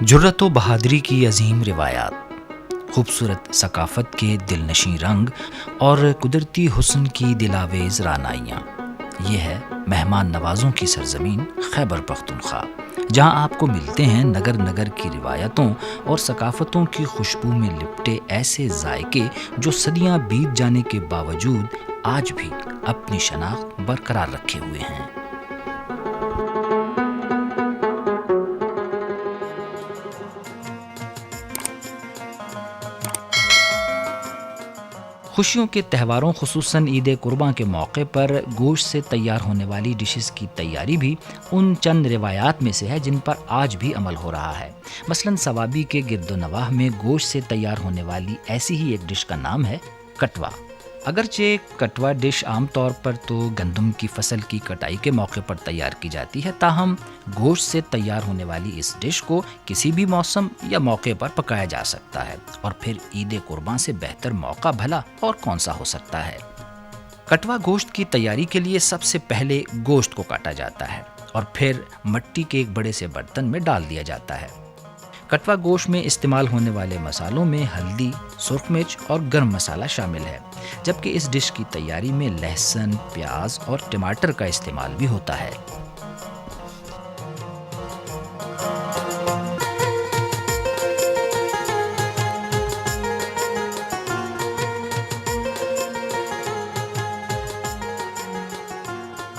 جرت و بہادری کی عظیم روایات، خوبصورت ثقافت کے دلنشیں رنگ اور قدرتی حسن کی دلاویز رعنائیاں، یہ ہے مہمان نوازوں کی سرزمین خیبر پختونخوا، جہاں آپ کو ملتے ہیں نگر نگر کی روایتوں اور ثقافتوں کی خوشبو میں لپٹے ایسے ذائقے جو صدیاں بیت جانے کے باوجود آج بھی اپنی شناخت برقرار رکھے ہوئے ہیں۔ خوشیوں کے تہواروں خصوصاً عید قرباں کے موقع پر گوشت سے تیار ہونے والی ڈشز کی تیاری بھی ان چند روایات میں سے ہے جن پر آج بھی عمل ہو رہا ہے۔ مثلاً ثوابی کے گرد و نواح میں گوشت سے تیار ہونے والی ایسی ہی ایک ڈش کا نام ہے کٹوا۔ اگرچہ کٹوا ڈش عام طور پر تو گندم کی فصل کی کٹائی کے موقع پر تیار کی جاتی ہے، تاہم گوشت سے تیار ہونے والی اس ڈش کو کسی بھی موسم یا موقع پر پکایا جا سکتا ہے، اور پھر عید قربان سے بہتر موقع بھلا اور کون سا ہو سکتا ہے۔ کٹوا گوشت کی تیاری کے لیے سب سے پہلے گوشت کو کاٹا جاتا ہے اور پھر مٹی کے ایک بڑے سے برتن میں ڈال دیا جاتا ہے۔ کٹوا گوشت میں استعمال ہونے والے مسالوں میں ہلدی، سرخ مرچ اور گرم مسالہ شامل ہے، جبکہ اس ڈش کی تیاری میں لہسن، پیاز اور ٹماٹر کا استعمال بھی ہوتا ہے۔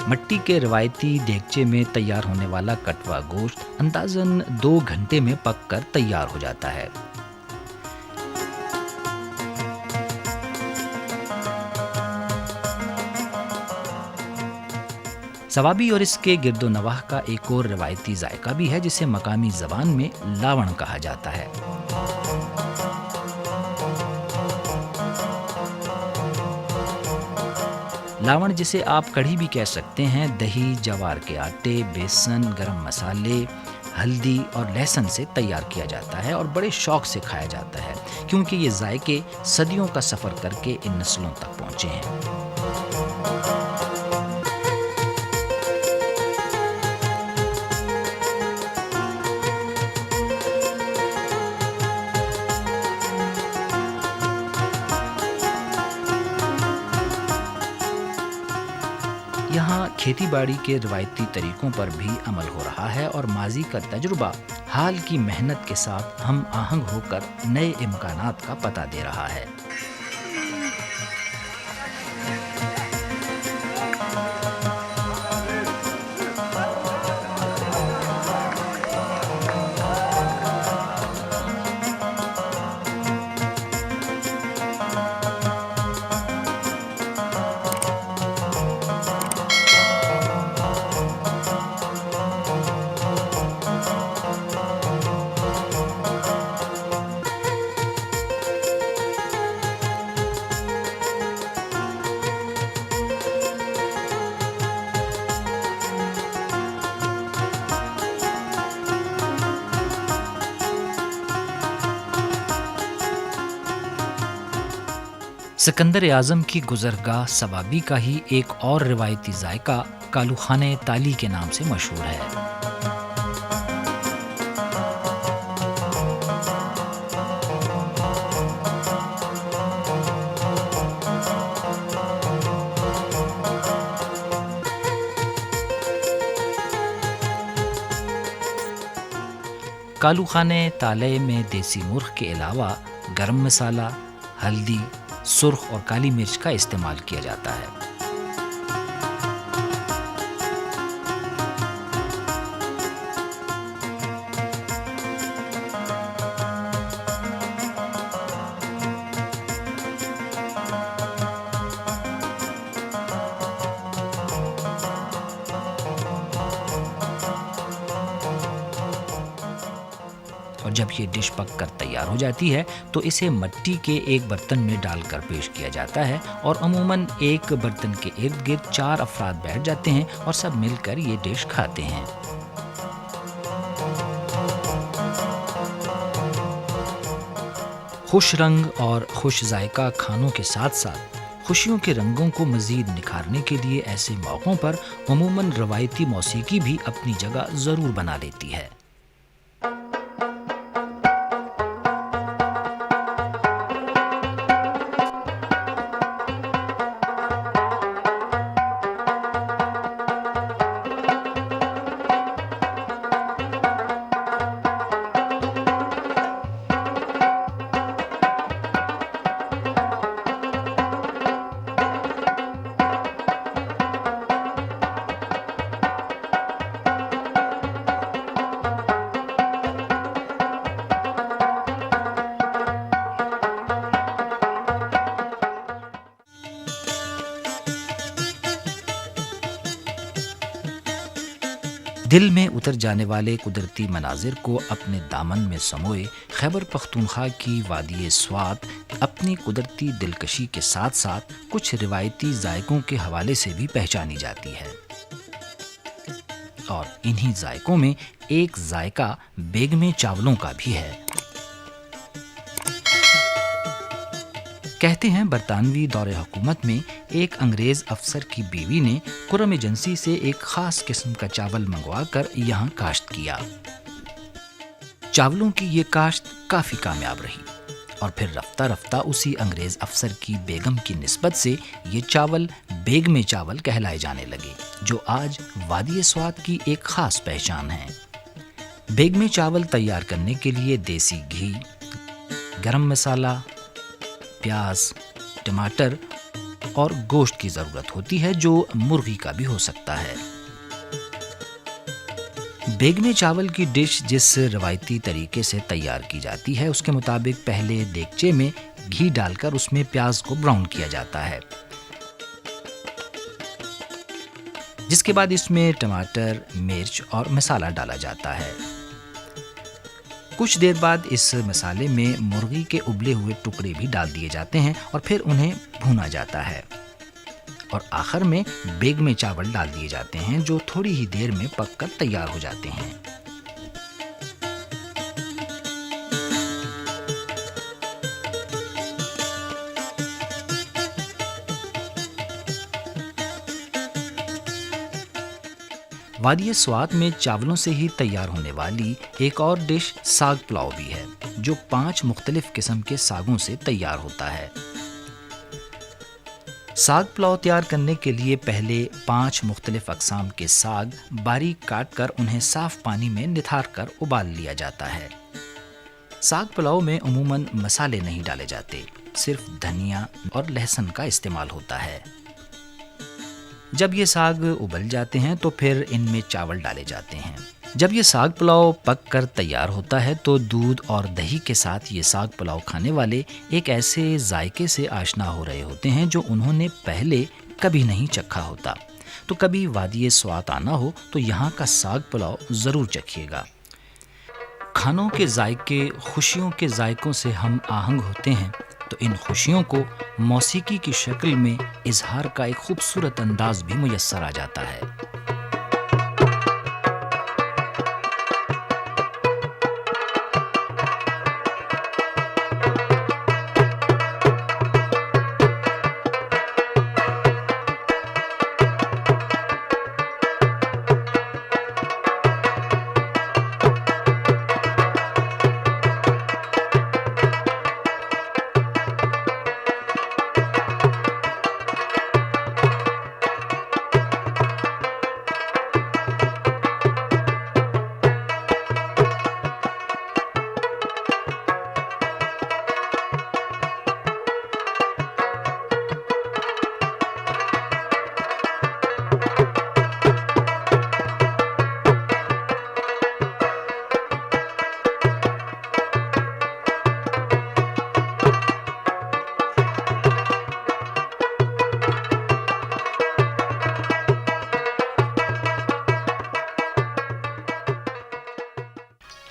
مٹی کے روایتی دیگچے میں تیار ہونے والا کٹوا گوشت اندازاً 2 گھنٹے میں پک کر تیار ہو جاتا ہے۔ ثوابی اور اس کے گرد و نواح کا ایک اور روایتی ذائقہ بھی ہے جسے مقامی زبان میں لاون کہا جاتا ہے۔ لاون، جسے آپ کڑھی بھی کہہ سکتے ہیں، دہی، جوار کے آٹے، بیسن، گرم مسالے، ہلدی اور لہسن سے تیار کیا جاتا ہے اور بڑے شوق سے کھایا جاتا ہے، کیونکہ یہ ذائقے صدیوں کا سفر کر کے ان نسلوں تک پہنچے ہیں۔ یہاں کھیتی باڑی کے روایتی طریقوں پر بھی عمل ہو رہا ہے اور ماضی کا تجربہ حال کی محنت کے ساتھ ہم آہنگ ہو کر نئے امکانات کا پتہ دے رہا ہے۔ سکندر اعظم کی گزرگاہ ثوابی کا ہی ایک اور روایتی ذائقہ کالو خانہ تالی کے نام سے مشہور ہے۔ کالو خانہ تالے میں دیسی مرغ کے علاوہ گرم مسالہ، ہلدی، سرخ اور کالی مرچ کا استعمال کیا جاتا ہے۔ اور جب یہ ڈش پک کر تیار ہو جاتی ہے تو اسے مٹی کے ایک برتن میں ڈال کر پیش کیا جاتا ہے، اور عموماً ایک برتن کے ارد گرد 4 افراد بیٹھ جاتے ہیں اور سب مل کر یہ ڈش کھاتے ہیں۔ خوش رنگ اور خوش ذائقہ کھانوں کے ساتھ ساتھ خوشیوں کے رنگوں کو مزید نکھارنے کے لیے ایسے موقعوں پر عموماً روایتی موسیقی بھی اپنی جگہ ضرور بنا لیتی ہے۔ دل میں اتر جانے والے قدرتی مناظر کو اپنے دامن میں سموئے خیبر پختونخوا کی وادی سوات اپنی قدرتی دلکشی کے ساتھ ساتھ کچھ روایتی ذائقوں کے حوالے سے بھی پہچانی جاتی ہے، اور انہی ذائقوں میں ایک ذائقہ بیگمے چاولوں کا بھی ہے۔ کہتے ہیں برطانوی دور حکومت میں ایک انگریز افسر کی بیوی نے کرم ایجنسی سے ایک خاص قسم کا چاول منگوا کر یہاں کاشت کیا۔ چاولوں کی یہ کاشت کافی کامیاب رہی اور پھر رفتہ رفتہ اسی انگریز افسر کی بیگم کی نسبت سے یہ چاول بیگمے چاول کہلائے جانے لگے، جو آج وادی سوات کی ایک خاص پہچان ہے۔ بیگمے چاول تیار کرنے کے لیے دیسی گھی، گرم مسالہ، پیاز، ٹماٹر اور گوشت کی ضرورت ہوتی ہے، جو مرغی کا بھی ہو سکتا ہے۔ بیگمے چاول کی ڈش جس روایتی طریقے سے تیار کی جاتی ہے اس کے مطابق پہلے دیگچے میں گھی ڈال کر اس میں پیاز کو براؤن کیا جاتا ہے، جس کے بعد اس میں ٹماٹر، مرچ اور مسالہ ڈالا جاتا ہے۔ کچھ دیر بعد اس مسالے میں مرغی کے ابلے ہوئے ٹکڑے بھی ڈال دیے جاتے ہیں اور پھر انہیں بھونا جاتا ہے، اور آخر میں بیگمے چاول ڈال دیے جاتے ہیں جو تھوڑی ہی دیر میں پک کر تیار ہو جاتے ہیں۔ وادی سوات میں چاولوں سے ہی تیار ہونے والی ایک اور ڈش ساگ پلاؤ بھی ہے، جو 5 مختلف قسم کے ساگوں سے تیار ہوتا ہے۔ ساگ پلاؤ تیار کرنے کے لیے پہلے 5 مختلف اقسام کے ساگ باریک کاٹ کر انہیں صاف پانی میں نتھار کر ابال لیا جاتا ہے۔ ساگ پلاؤ میں عموماً مسالے نہیں ڈالے جاتے، صرف دھنیا اور لہسن کا استعمال ہوتا ہے۔ جب یہ ساگ ابل جاتے ہیں تو پھر ان میں چاول ڈالے جاتے ہیں۔ جب یہ ساگ پلاؤ پک کر تیار ہوتا ہے تو دودھ اور دہی کے ساتھ یہ ساگ پلاؤ کھانے والے ایک ایسے ذائقے سے آشنا ہو رہے ہوتے ہیں جو انہوں نے پہلے کبھی نہیں چکھا ہوتا۔ تو کبھی وادی سوات آنا ہو تو یہاں کا ساگ پلاؤ ضرور چکھیے گا۔ کھانوں کے ذائقے خوشیوں کے ذائقوں سے ہم آہنگ ہوتے ہیں، تو ان خوشیوں کو موسیقی کی شکل میں اظہار کا ایک خوبصورت انداز بھی میسر آ جاتا ہے۔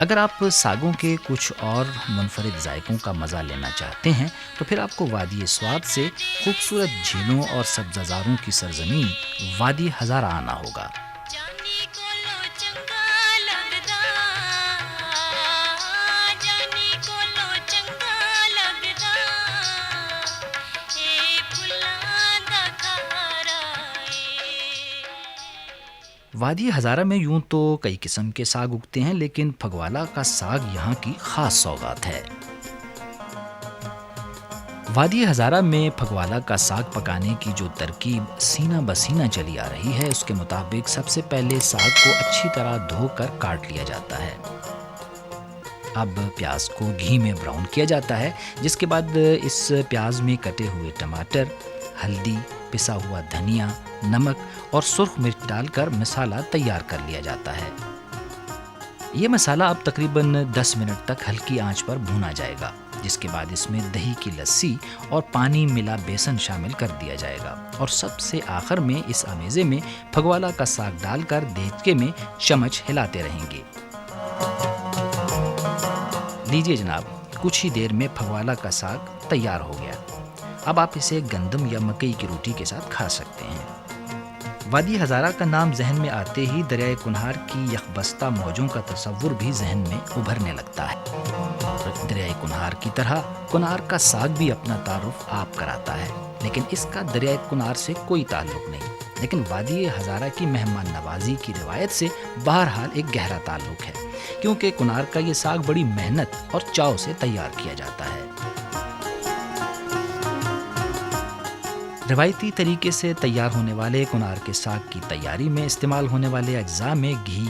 اگر آپ ساگوں کے کچھ اور منفرد ذائقوں کا مزہ لینا چاہتے ہیں تو پھر آپ کو وادی سوات سے خوبصورت جھیلوں اور سبزہ زاروں کی سرزمین وادی ہزارہ آنا ہوگا۔ وادی ہزارہ میں یوں تو کئی قسم کے ساگ اگتے ہیں، لیکن پھگوالا کا ساگ یہاں کی خاص سوغات ہے۔ وادی ہزارہ میں پھگوالا کا ساگ پکانے کی جو ترکیب سینہ بسینہ چلی آ رہی ہے، اس کے مطابق سب سے پہلے ساگ کو اچھی طرح دھو کر کاٹ لیا جاتا ہے۔ اب پیاز کو گھی میں براؤن کیا جاتا ہے، جس کے بعد اس پیاز میں کٹے ہوئے ٹماٹر، ہلدی، پسا ہوا دھنیا، نمک اور سرخ مرچ ڈال کر مسالہ تیار کر لیا جاتا ہے۔ یہ مسالہ اب تقریباً 10 منٹ تک ہلکی آنچ پر بھونا جائے گا، جس کے بعد اس میں دہی کی لسی اور پانی ملا بیسن شامل کر دیا جائے گا، اور سب سے آخر میں اس آمیزے میں پھگوالا کا ساگ ڈال کر دیچکے میں چمچ ہلاتے رہیں گے۔ لیجئے جناب، کچھ ہی دیر میں پھگوالا کا ساگ تیار ہو گیا۔ اب آپ اسے گندم یا مکئی کی روٹی کے ساتھ کھا سکتے ہیں۔ وادی ہزارہ کا نام ذہن میں آتے ہی دریائے کنہار کی یخبستہ موجوں کا تصور بھی ذہن میں ابھرنے لگتا ہے۔ دریائے کنہار کی طرح کنہار کا ساگ بھی اپنا تعارف آپ کراتا ہے، لیکن اس کا دریائے کنہار سے کوئی تعلق نہیں، لیکن وادی ہزارہ کی مہمان نوازی کی روایت سے بہرحال ایک گہرا تعلق ہے، کیونکہ کنہار کا یہ ساگ بڑی محنت اور چاؤ سے تیار کیا جاتا ہے۔ روایتی طریقے سے تیار ہونے والے کنہار کے ساگ کی تیاری میں استعمال ہونے والے اجزاء میں گھی،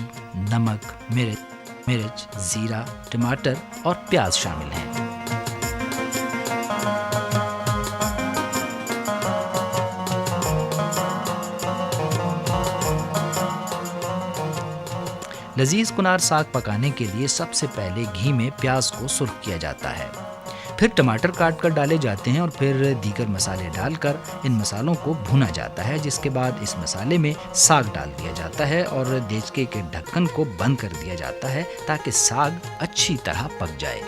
نمک، مرچ، زیرہ، ٹماٹر اور پیاز شامل ہیں۔ لذیذ کنہار ساگ پکانے کے لیے سب سے پہلے گھی میں پیاز کو سرخ کیا جاتا ہے، پھر ٹماٹر کاٹ کر ڈالے جاتے ہیں اور پھر دیگر مسالے ڈال کر ان مسالوں کو بھونا جاتا ہے، جس کے بعد اس مسالے میں ساگ ڈال دیا جاتا ہے اور دیچکے کے ڈھکن کو بند کر دیا جاتا ہے تاکہ ساگ اچھی طرح پک جائے۔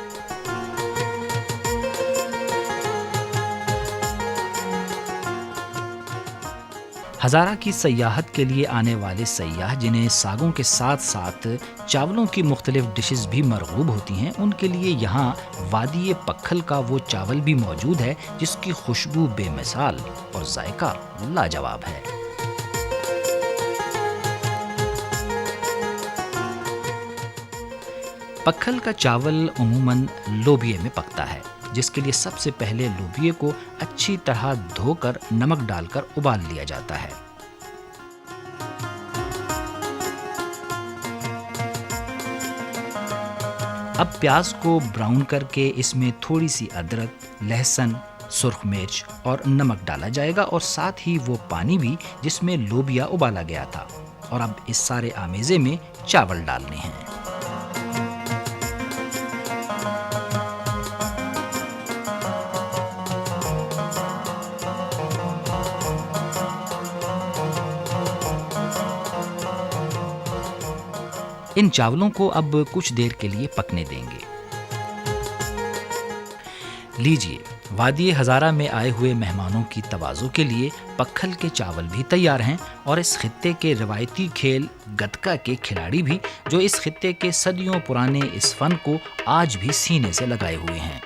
ہزارہ کی سیاحت کے لیے آنے والے سیاح جنہیں ساگوں کے ساتھ ساتھ چاولوں کی مختلف ڈشز بھی مرغوب ہوتی ہیں، ان کے لیے یہاں وادی پکھل کا وہ چاول بھی موجود ہے جس کی خوشبو بے مثال اور ذائقہ لاجواب ہے۔ پکھل کا چاول عموماً لوبیے میں پکتا ہے، جس کے لیے سب سے پہلے لوبیے کو اچھی طرح دھو کر نمک ڈال کر ابال لیا جاتا ہے۔ اب پیاز کو براؤن کر کے اس میں تھوڑی سی ادرک، لہسن، سرخ مرچ اور نمک ڈالا جائے گا، اور ساتھ ہی وہ پانی بھی جس میں لوبیا ابالا گیا تھا، اور اب اس سارے آمیزے میں چاول ڈالنے ہیں۔ ان چاولوں کو اب کچھ دیر کے لیے پکنے دیں گے۔ لیجئے، وادی ہزارہ میں آئے ہوئے مہمانوں کی تواضع کے لیے پکھل کے چاول بھی تیار ہیں، اور اس خطے کے روایتی کھیل گتکا کے کھلاڑی بھی، جو اس خطے کے صدیوں پرانے اس فن کو آج بھی سینے سے لگائے ہوئے ہیں۔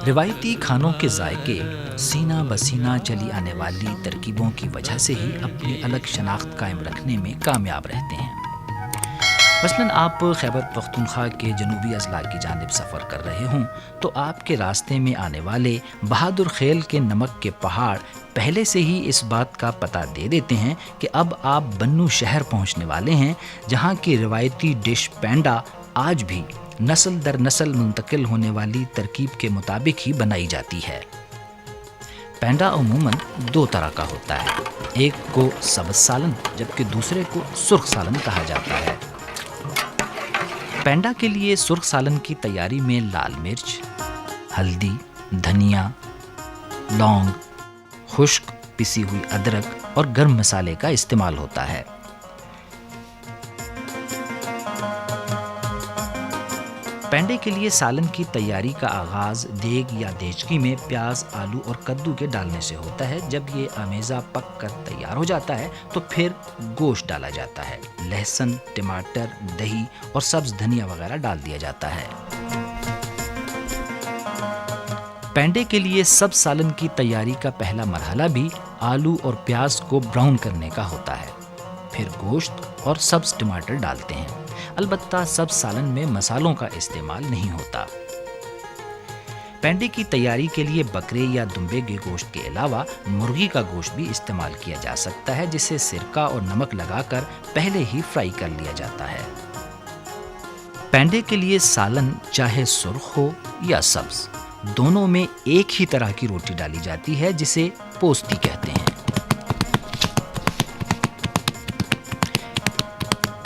روایتی کھانوں کے ذائقے سینہ بسینہ چلی آنے والی ترکیبوں کی وجہ سے ہی اپنی الگ شناخت قائم رکھنے میں کامیاب رہتے ہیں۔ مثلاً آپ خیبر پختونخوا کے جنوبی اضلاع کی جانب سفر کر رہے ہوں تو آپ کے راستے میں آنے والے بہادر خیل کے نمک کے پہاڑ پہلے سے ہی اس بات کا پتہ دے دیتے ہیں کہ اب آپ بنو شہر پہنچنے والے ہیں، جہاں کی روایتی ڈش پینڈا آج بھی نسل در نسل منتقل ہونے والی ترکیب کے مطابق ہی بنائی جاتی ہے۔ پینڈا عموماً دو طرح کا ہوتا ہے، ایک کو سبز سالن جبکہ دوسرے کو سرخ سالن کہا جاتا ہے۔ پینڈا کے لیے سرخ سالن کی تیاری میں لال مرچ، ہلدی، دھنیا، لونگ، خشک پسی ہوئی ادرک اور گرم مسالے کا استعمال ہوتا ہے۔ پینڈے کے لیے سالن کی تیاری کا آغاز دیگ یا دیچکی میں پیاز، آلو اور کدو کے ڈالنے سے ہوتا ہے۔ جب یہ آمیزہ پک کر تیار ہو جاتا ہے تو پھر گوشت ڈالا جاتا ہے، لہسن، ٹماٹر، دہی اور سبز دھنیا وغیرہ ڈال دیا جاتا ہے۔ پینڈے کے لیے سب سالن کی تیاری کا پہلا مرحلہ بھی آلو اور پیاز کو براؤن کرنے کا ہوتا ہے، پھر گوشت اور سبز ٹماٹر ڈالتے ہیں۔ البتہ سب سالن میں مسالوں کا استعمال نہیں ہوتا۔ پینڈے کی تیاری کے لیے بکرے یا دمبے کے گوشت کے علاوہ مرغی کا گوشت بھی استعمال کیا جا سکتا ہے، جسے سرکہ اور نمک لگا کر پہلے ہی فرائی کر لیا جاتا ہے۔ پینڈے کے لیے سالن چاہے سرخ ہو یا سبز، دونوں میں ایک ہی طرح کی روٹی ڈالی جاتی ہے جسے پوستی کہتے ہیں۔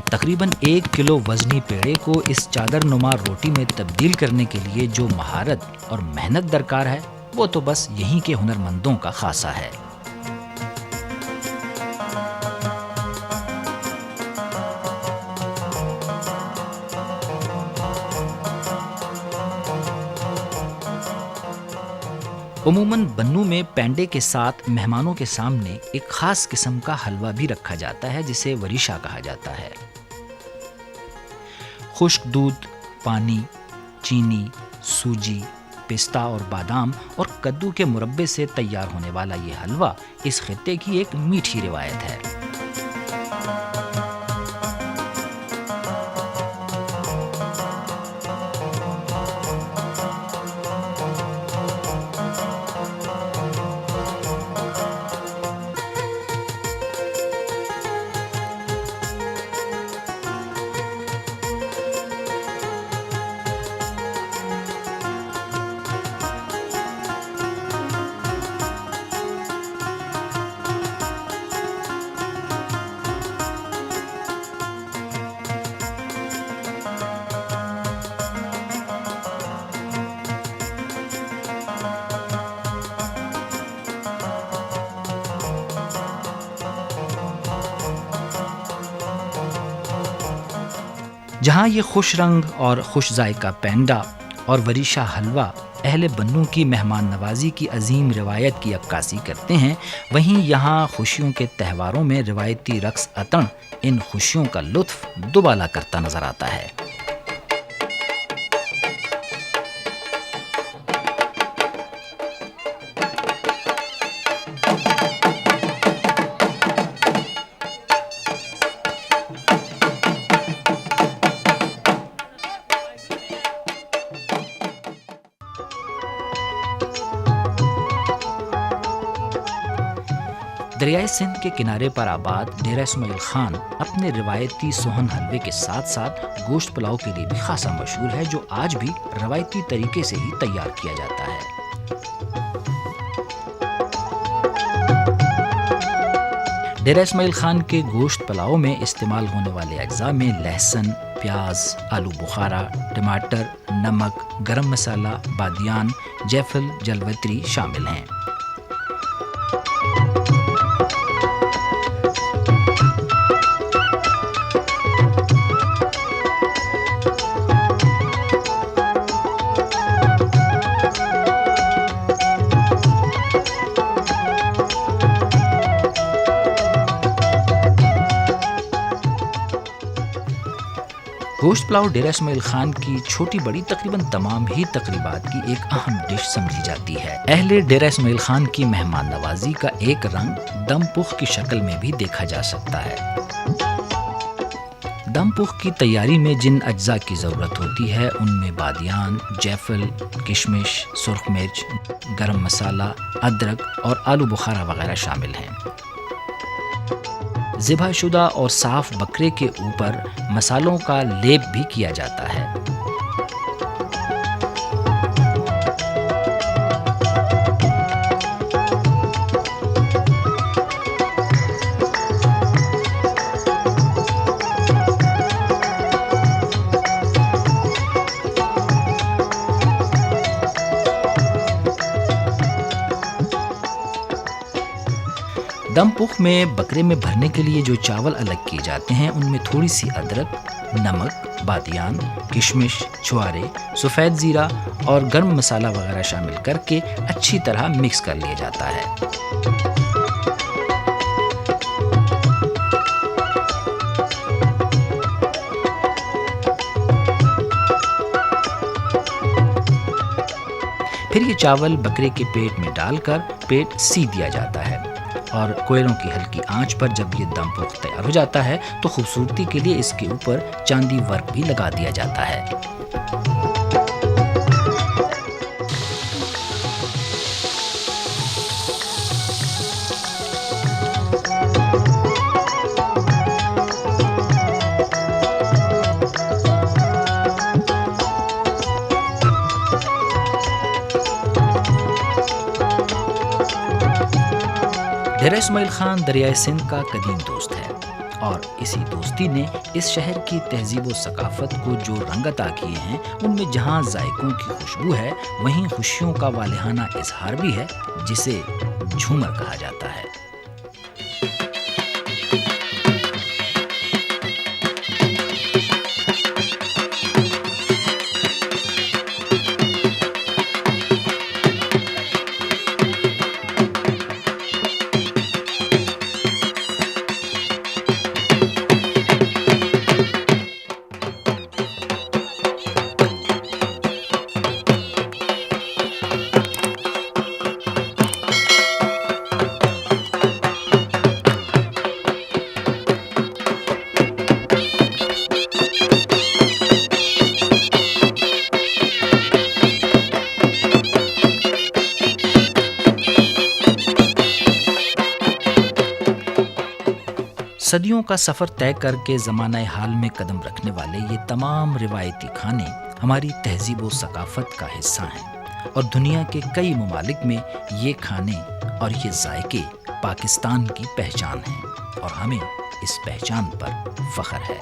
تقریباً 1 کلو وزنی پیڑے کو اس چادر نما روٹی میں تبدیل کرنے کے لیے جو مہارت اور محنت درکار ہے، وہ تو بس یہیں کے ہنرمندوں کا خاصہ ہے۔ عموماً بنو میں پینڈے کے ساتھ مہمانوں کے سامنے ایک خاص قسم کا حلوہ بھی رکھا جاتا ہے جسے وریشہ کہا جاتا ہے۔ خشک دودھ، پانی، چینی، سوجی، پستہ اور بادام اور کدو کے مربے سے تیار ہونے والا یہ حلوہ اس خطے کی ایک میٹھی روایت ہے۔ جہاں یہ خوش رنگ اور خوش ذائقہ پینڈا اور وریشہ حلوہ اہل بنو کی مہمان نوازی کی عظیم روایت کی عکاسی کرتے ہیں، وہیں یہاں خوشیوں کے تہواروں میں روایتی رقص اتن ان خوشیوں کا لطف دوبالا کرتا نظر آتا ہے۔ دریائے سندھ کے کنارے پر آباد ڈیرہ اسماعیل خان اپنے روایتی سوہن حلوے کے ساتھ ساتھ گوشت پلاؤ کے لیے بھی خاصا مشہور ہے، جو آج بھی روایتی طریقے سے ہی تیار کیا جاتا ہے۔ ڈیرہ اسماعیل خان کے گوشت پلاؤ میں استعمال ہونے والے اجزاء میں لہسن، پیاز، آلو بخارا، ٹماٹر، نمک، گرم مسالہ، بادیان، جیفل، جلوتری شامل ہیں۔ گوشت پلاؤ ڈیرہ اسماعیل خان کی چھوٹی بڑی تقریباً تمام ہی تقریبات کی ایک اہم ڈش سمجھی جاتی ہے۔ اہل ڈیرہ اسماعیل خان کی مہمان نوازی کا ایک رنگ دم پخ کی شکل میں بھی دیکھا جا سکتا ہے۔ دم پخ کی تیاری میں جن اجزاء کی ضرورت ہوتی ہے ان میں بادیان، جیفل، کشمش، سرخ مرچ، گرم مسالہ، ادرک اور آلو بخارا وغیرہ شامل ہیں۔ ذبح شدہ اور صاف بکرے کے اوپر مسالوں کا لیپ بھی کیا جاتا ہے۔ دم پخ میں بکرے میں بھرنے کے لیے جو چاول الگ کیے جاتے ہیں ان میں تھوڑی سی ادرک، نمک، بادیان، کشمش، چھوارے، سفید زیرہ اور گرم مسالہ وغیرہ شامل کر کے اچھی طرح مکس کر لیا جاتا ہے۔ پھر یہ چاول بکرے کے پیٹ میں ڈال کر پیٹ سی دیا جاتا ہے اور کوئلوں کی ہلکی آنچ پر جب یہ دم پخت تیار ہو جاتا ہے تو خوبصورتی کے لیے اس کے اوپر چاندی ورک بھی لگا دیا جاتا ہے۔ ڈیرہ اسماعیل خان دریائے سندھ کا قدیم دوست ہے اور اسی دوستی نے اس شہر کی تہذیب و ثقافت کو جو رنگ عطا کیے ہیں ان میں جہاں ذائقوں کی خوشبو ہے وہیں خوشیوں کا والہانہ اظہار بھی ہے جسے جھومر کہا جاتا ہے۔ صدیوں کا سفر طے کر کے زمانہ حال میں قدم رکھنے والے یہ تمام روایتی کھانے ہماری تہذیب و ثقافت کا حصہ ہیں اور دنیا کے کئی ممالک میں یہ کھانے اور یہ ذائقے پاکستان کی پہچان ہیں اور ہمیں اس پہچان پر فخر ہے۔